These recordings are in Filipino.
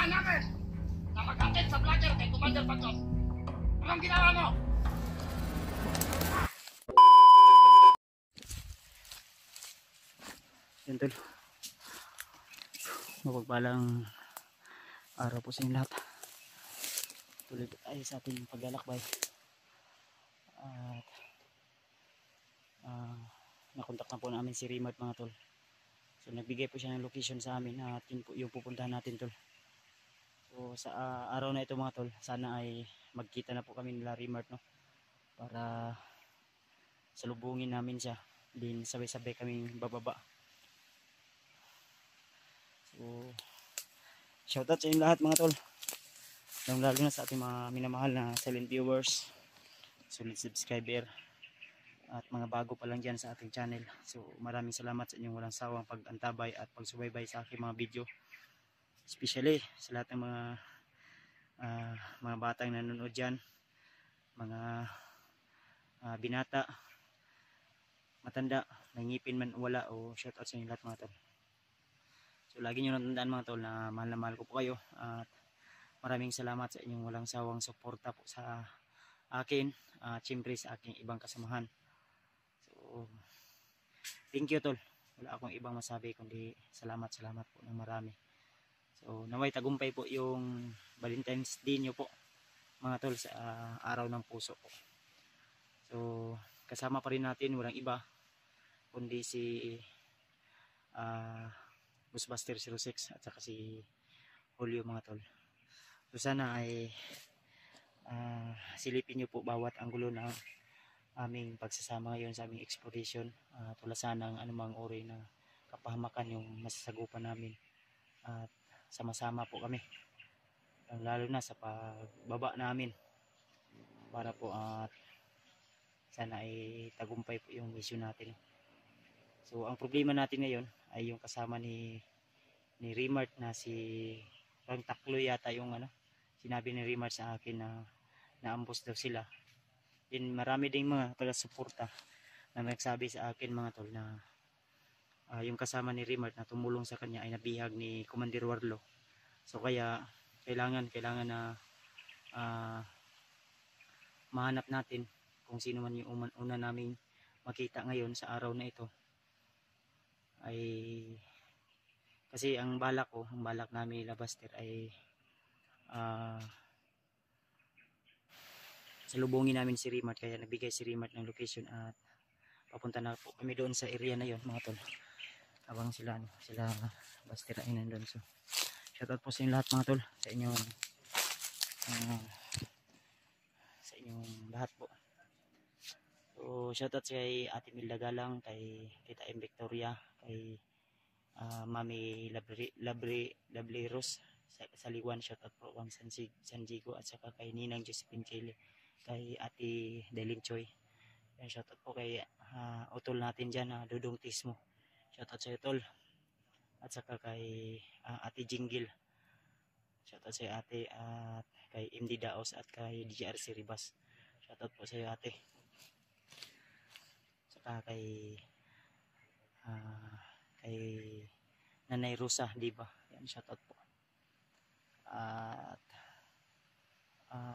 Sasamahan namin na mag-attend sa vlogger kay Commander Pagkos. Anong ginawa mo? Yan tol, mapagpalang araw po sa inyo lahat. Tuloy po tayo sa ating paglalakbay at nakontak na po namin si Rimart mga tol. So nagbigay po siya ng location sa amin at yun po yung pupuntahan natin tol. So sa araw na ito mga tol, sana ay magkita na po kami nila Rimart, no, para salubungin namin siya, din sabay-sabay kaming bababa. So shoutout sa inyo lahat mga tol, lalo na sa ating mga minamahal na silent viewers, solid subscriber at mga bago pa lang dyan sa ating channel. So maraming salamat sa inyong walang sawang pag-antabay at pagsubaybay sa aking mga video, especially sa lahat ng mga batang nanonood dyan, mga binata, matanda, may ngipin man wala, o shoutout sa inyo lahat mga tol. So lagi nyo natandaan mga tol na mahal ko po kayo at maraming salamat sa inyong walang sawang suporta po sa akin at siyempre sa aking ibang kasamahan. So thank you tol, wala akong ibang masabi kundi salamat po ng marami. So naway tagumpay po yung Valentine's Day nyo po mga tol sa araw ng puso po. So kasama pa rin natin walang iba kundi si Ghostbuster 06 at saka si Julio mga tol. So sana ay silipin nyo po bawat anggulo ng aming pagsasama ngayon sa aming exploration, tulasan ng anumang uri na kapahamakan yung masasagupan namin at sama-sama po kami, lalo na sa pagbaba namin para po at sana ay tagumpay po yung mission natin. So ang problema natin ngayon ay yung kasama ni Rimart na si Rang Taklo yata yung sinabi ni Rimart sa akin na naambos daw sila. Din marami ding mga taga-suporta na nagsabi sa akin mga tol na yung kasama ni Rimart na tumulong sa kanya ay nabihag ni Commander Warlo. So kaya kailangan na mahanap natin kung sino man yung una naming makita ngayon sa araw na ito. Ay kasi ang balak namin Labaster ay salubungin namin si Rimart, kaya nabigay si Rimart ng location at papunta na po kami doon sa area na yon mga tol, habang sila Baster ay nandun. So shoutout po sa inyo lahat mga tol, sa inyong lahat po. So shoutout kay Ate Milda Galang, kay Tita M. Victoria, kay Mami Lovely Rose sa Liwan, shoutout po Wang Sanjigo, at saka kay Ninang Josephine Chile, kay Ate Delin Choi. Shoutout po kay utol natin dyan, Dudong Tismo, shoutout sa utol, at saka kay Ate Jinggil, shoutout sa ate, at kay MD Daos at kay DJRC Ribas, shoutout po sa iyo ate, saka kay Nanay Rosa, diba? Yan, shoutout po. At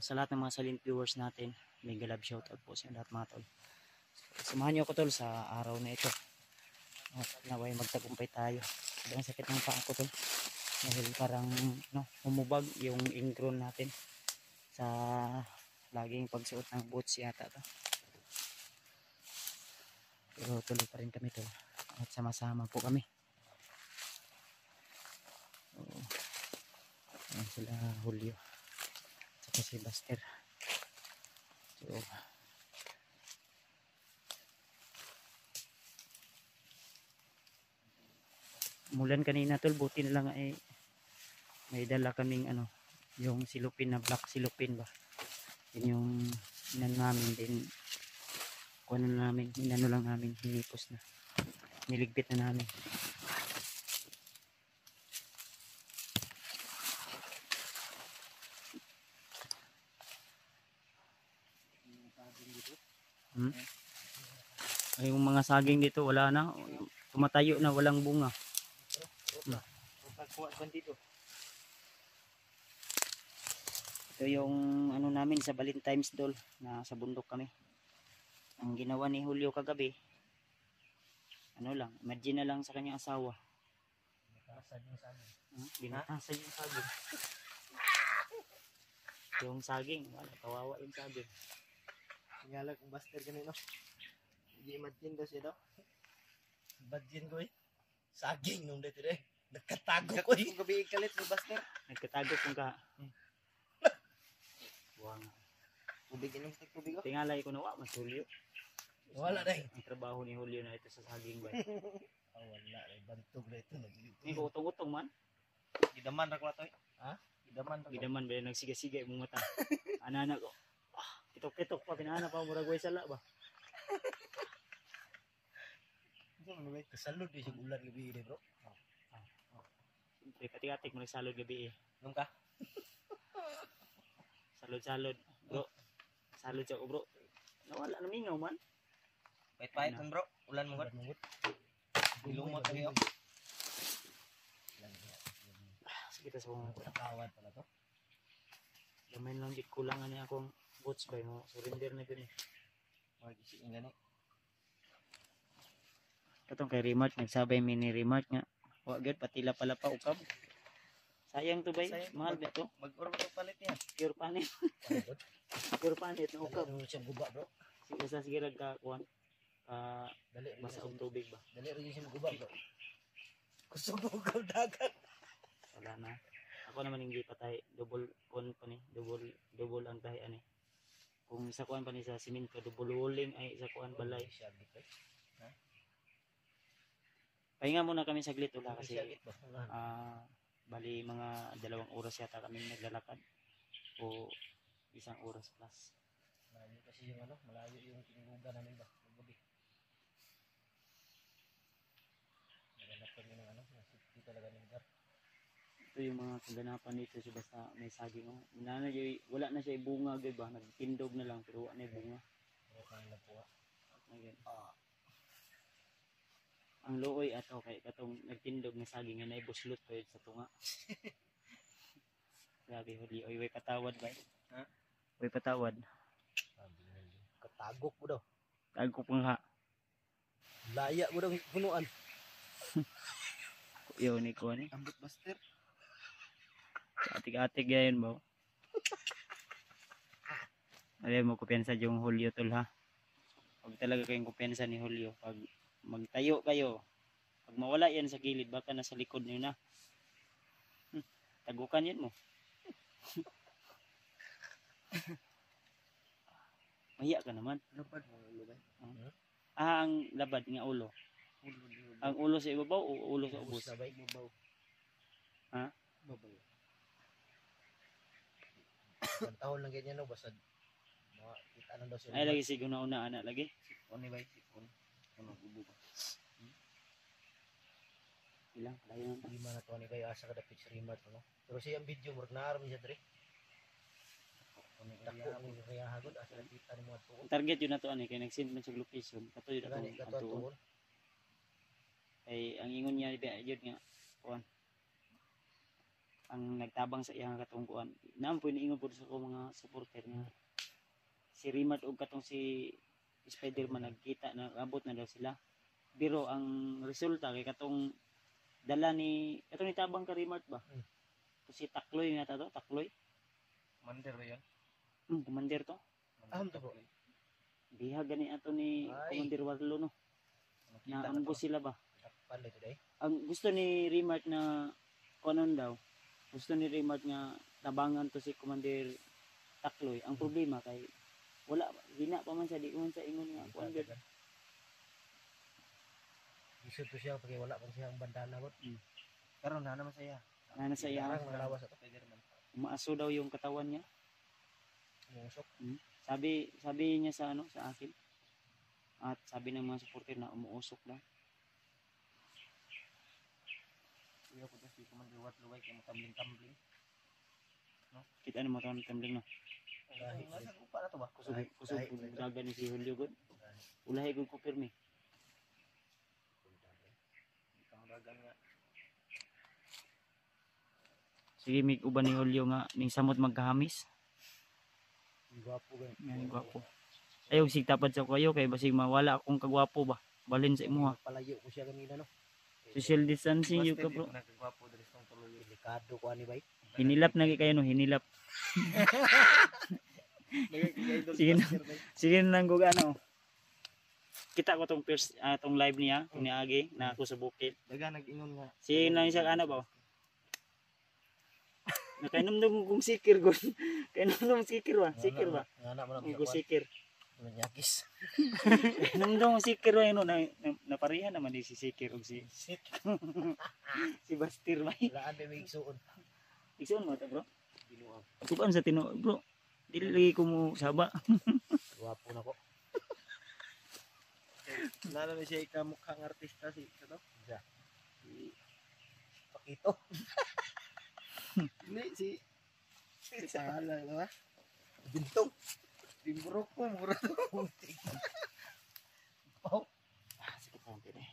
sa lahat ng mga silent viewers natin, mega love shoutout po sa lahat mga tol. Samahan niyo ako tol sa araw na ito at naway magtagumpay tayo. Sobrang sakit ng paa ko tol dahil parang humubag yung ingrown natin sa laging pagsuot ng boots yata to. Pero tuloy pa rin kami tol at sama-sama po kami. So, ayan sila Julio at si Baster. So mulan kanina tol, buti na lang ay may dala kaming yung silupin na black silupin ba, yun yung namin din lang namin hinipos na niligpit na namin. Ay, yung mga saging dito wala na, tumatayo na, walang bunga. Ito yung ano namin sa Valentine's Doll na sa bundok kami. Ang ginawa ni Julio kagabi, ano lang, imagine na lang sa kanyang asawa. Nakasad yung sabi. Binatasan yung saging. Yung saging, wala, kawawa yung saging. Tingala kong Buster ganito. Hindi imagine daw siya daw. Imagine ko eh. Saging nung dito eh. Nagkatago ko eh. Kung gabi ikalit ni Buster. Nagkatago kung ka. Buwang. Tubig inom sa tubig ko. Tingalay ko nawa, mas Julio. Wala na eh. Ang trabaho ni Julio na ito sa saging ba? Wala na eh. Bantog na ito. May utong-utong man. Gidaman ra ko ato eh. Ha? Gidaman ra ko. Gidaman ba nagsiga-siga yung mata. Anana ko. Kitok-kitok pa, pinahana pa muragway sala ba? Kasalod eh siya ulan gabi ini bro. Siyempre, katik-katik mo nagsalod gabi eh. Nung ka? Salod-salod. Bro, salod siya ko bro. Nawala, namingaw man. Pahit-pahit bro. Ulan mo gud. Ilumot kayo. Sige, tas kung Kawad pala to. gamay lang di kulangan niya akong boots ba mo. Surrender na gani. Magisiin gani. Katong kay Remart, nagsabay mini Remart nga. Wa gyud patila pala pa ukab. Sayang to bay, Sayang. mahal ba to? Mag-order ko palit yan. Pure panit. Pure panit na ukab. Dali siya guba bro. Sige sa sige ka kuan. Dali rin Basa siya. og tubig ba. Dali rin siya guba bro. Kusog mo dagat. Wala na. Ako naman hindi patay. Double kuan pa ni. Double ang tahi ani. Kung isa kuan pa ni sa simento, double walling ay isa kuan balay. Siya git. Pahinga muna kami saglit ula kasi Siya git ba? bali mga 2 oras yata kami naglalakad o 1 oras plus. Malayo kasi yung ano, malayo yung tinulugan namin ba? Gabi. Naganap kami ng ano, nasipti talaga ng lugar. Ito yung mga kaganapan dito so basta may saging. Wala na siya bunga gud ba? Nagtindog na lang pero wala na bunga. Pero kanila po Again. Ang looy ato kay katong nagtindog na saging nga naibuslot pa yun sa tunga. Grabe huli. Oy, way patawad ba? Ha? Way patawad. Katagok mo daw. Tago pang ha. Laya mo daw punuan. Yo ni ko ni. Ambot Buster. Atik-atik gayon ba? Alam mo kumpiyansa yung Julio tol ha. Pag talaga kayong kumpiyansa ni Julio, pag magtayo kayo, pag mawala yan sa gilid, baka nasa likod niyo na. Tagukan yan mo. Mahiya ka naman. Lapad mo ulo ba? Ang labad nga ulo. Ang ulo sa ibabaw o ulo sa ubos? Sabay mabaw. Ha? Mabaw. Ang taon lang ganyan no basta kita na daw siya. Ay lagi sigo na una anak lagi. Oni ba sipon? Ano gubo ba? Ilang layo na. Di man ato ni kayo asa kada picture remote no. Pero siya ang video work na aram siya dre. Dako mo kaya hagod asa kita ni mo ato. Ang target yun na to ani kay nag-send man sa location. Kato yun Gani ato. ka to. Ay ang ingon niya yun nga kuan. Ang nagtabang sa iyang katong kuan. Naam po niingon po sa ko mga supporter nga si Rimart og katong si Spider-Man nagkita na abot na daw sila. Pero ang resulta kay katong dala ni katong nitabang ka Rimart ba? To si Takloy nga to, Takloy. Commander ba 'yan? Commander to. Aham to bro. Biha gani ato ni Ay. Commander Warlo no. Na ambo sila ba? Pala today. Ang gusto ni Rimart na kuanon daw. Gusto ni Rimart nga tabangan to si Commander Takloy. Ang problema kay wala gina pa man sa di man sa ingon nga kuan gud. Gusto to siya pag wala pa siyang bandana bot. Karon na naman saya. Na nasa iya Parang malawas ato Spider-Man. umaaso daw yung katawan niya. Umusok. Sabi niya sa ano sa akin. At sabi ng mga supporter na umuusok daw. Iyo ko si Commander Wat Luway kay matambling-tambling. Kita na mo tawon tembling no. Dahil ko para to ba? Kusog daga ni si Julio gud. Ulahi gud ko pirmi. Dagan nga. Sige mig uban ni Julio nga ning samot magkahamis. Gwapo ganun. Yan, gwapo. Ayaw sig tapad sa kayo kay basig mawala akong kagwapo ba. Balin sa imo ha. Palayo ko siya kanina no. Social distancing yung ka bro. Nagkagwapo diri sa tuloy. Delikado ko ani bay. Hinilap na kayo no, hinilap. Sige na. Sige na lang kung ano. Kita ko tong first tong live niya, ni Agi na ako sa bukid. Daga nag-ingon nga. Sige na siya ano ba? Nakainom kong sikir gon. Kainom sikir ba? Sikir ba? Ngana man Ko sikir. Nyakis. Kainom sikir ba yun na naparihan naman si sikir og si si Bastir ba? Laan may igsuon. Igsuon mo ta bro? Binuang. Kuan sa tino bro. Dili lagi ko mo saba. Gwapo na ko. Lalo na siya ikamukhang artista si ano? Ja. Si Pakito. Hindi si Sala, di ba? Bintong. Bimburok ko, mura ko. Oh. Sakit na pwede.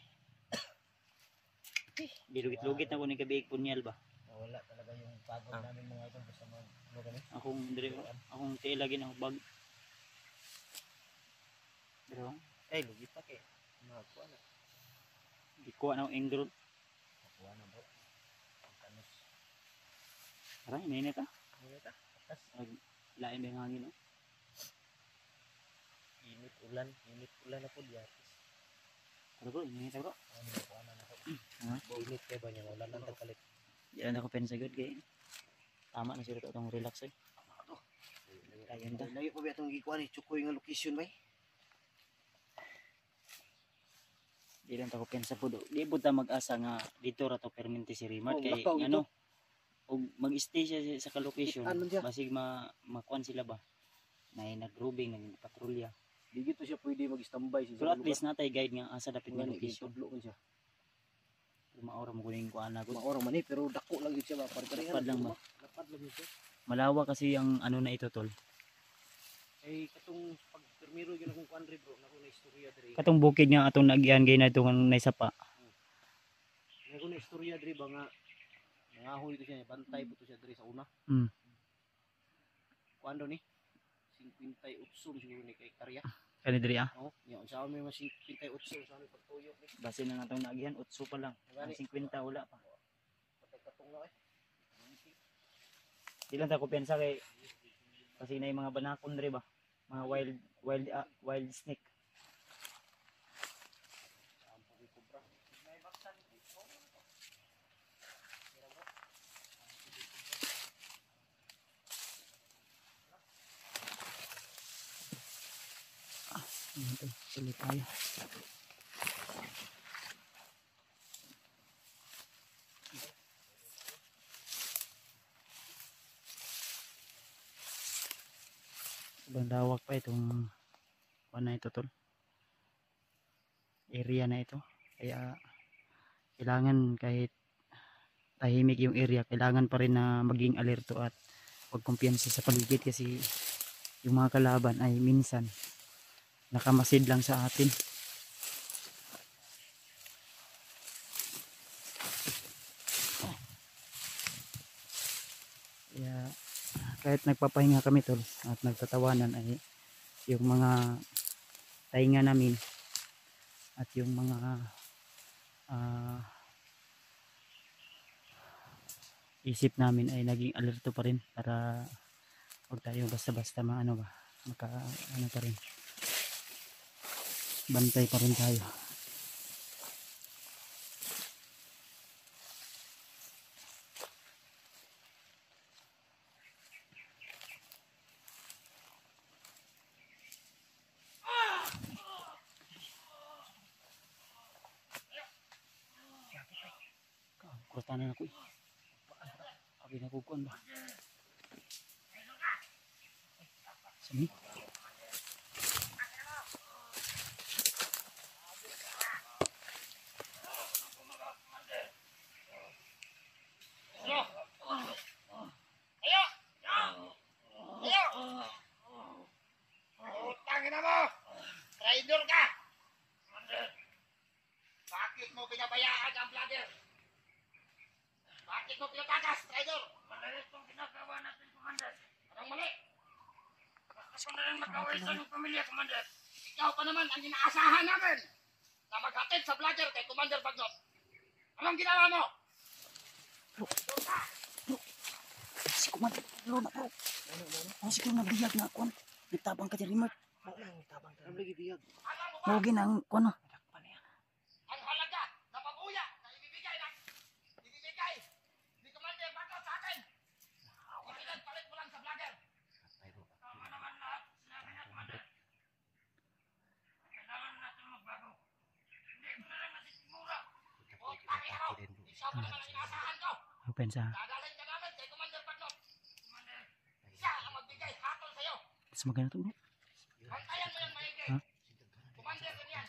Dilugit-lugit na ko ni kabiig punyal ba? Wala talaga yung pagod namin mga idol basta mag ano kami. Akong tiil lagi na bag. Pero Lugit pa kay. Nakuha na. di kuha na ang ingro. Nakuha na bro. Kanos. Aray, mainit ah. Init ah. Atas. Lain ba yung hangin no? Init ulan na po diatis. Pero bro, mainit bro. Ano nakuha na ako. Ha? Init kay ba niya ulan lang tagkalit. Di lang ako pensagod kay. Tama na siguro itong relax eh. Ayun ta. Lagi pa ba itong gikuha ni Chukoy nga location ba? Di lang ako pensa po do. Di po ta mag-asa nga dito ra to perminti si Rimat kay lakaw ano og mag-stay siya sa ka-location Ano siya? basig makuan sila ba. May nag-grooving, nag-patrolya. Di gito siya pwede mag-standby sa Pero at least natay guide nga asa dapat nga location. Tudlo man siya. Maora mo kuning kuan na Maora man pero dako lang yun siya ba? Lapad lang ba? Lapad lang yun siya. Malawa kasi ang ano na ito tol. Katong pag permiro yun akong kuan bro, nako na istorya diri. Katong bukid nga atong nagyan gay na itong naisapa. Nako na istorya diri ba nga nangahoy ito siya, bantay po to siya diri sa una. Mm. Kuando ni 58 siguro ni kay Karya. Kani diri ah. Oh, nya sa amin mas 58 sa amin pagtuyok ni. Base na nga itong nagyan, 8 pa lang. Ang 50 wala pa. Patay nga eh. Di lang ta ko pensa kay kasi na yung mga banakon diri ba? Mga wild snake. Ito, sulit tayo. Sobrang lawak pa itong ano na ito tol. Area na ito. Kaya kailangan kahit tahimik yung area, kailangan pa rin na maging alerto at huwag kumpiyansa sa paligid kasi yung mga kalaban ay minsan nakamasid lang sa atin. Kaya kahit nagpapahinga kami tol at nagtatawanan ay yung mga tainga namin at yung mga isip namin ay naging alerto pa rin para huwag tayo basta-basta ano ba ano pa rin, bantay pa rin tayo. Kurtanan ako eh. Abi na kukuan ba? Sini. Ayo! Ayo! Utangin mo! Traitor ka! Bakit mo pinabayaan ang vlogger? Bakit mo pinatakas, traitor? Mali itong ginagawa natin, Commander. Anong mali? Gusto na rin magkawisan ng pamilya, Commander. Ikaw pa naman ang inaasahan namin na maghatid sa vlogger kay Commander Bagnot. Anong ginawa mo? Si Commander Pablo na bro. Ano siguro nabiyag na ako. Nagtabang ka dyan remote. Tabang ka. Lagi biyag. Alam mo ba Huwag ang ano. ang halaga na pabuya na ibibigay ni Commander Bagnot sa akin? Ipinagpalit mo lang sa vlogger. Tama naman lahat. Sinabi niya, Commander. Kailangan natin magbago. Hindi mo na lang nasisigmura. O, tangin mo. Isa pa naman ang inaasahan ko. Open sa. Dadalhin ka namin kay Commander Bagnot. Commander, siya ang magbigay hatol sa'yo. Mas maganda to bro. Bantayan mo yan maigi. Ha? Commander din yan.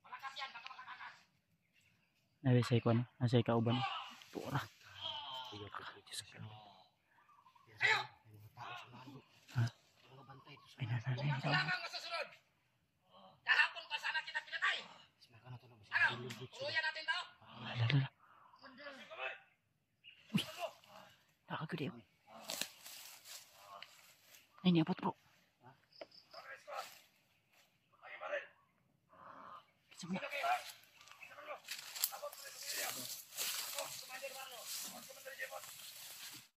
Malakas yan, baka makatakas. Nawisay ko ano. Nasay ka uban. Tura. Ha? Ay nasa na Kung yun. kailangan masusunod. Kahapon pa sana kita pinatay. Ano? Tuluyan natin daw. Lala. Nakagudi ako. Ay niabot bro. Kasi mo.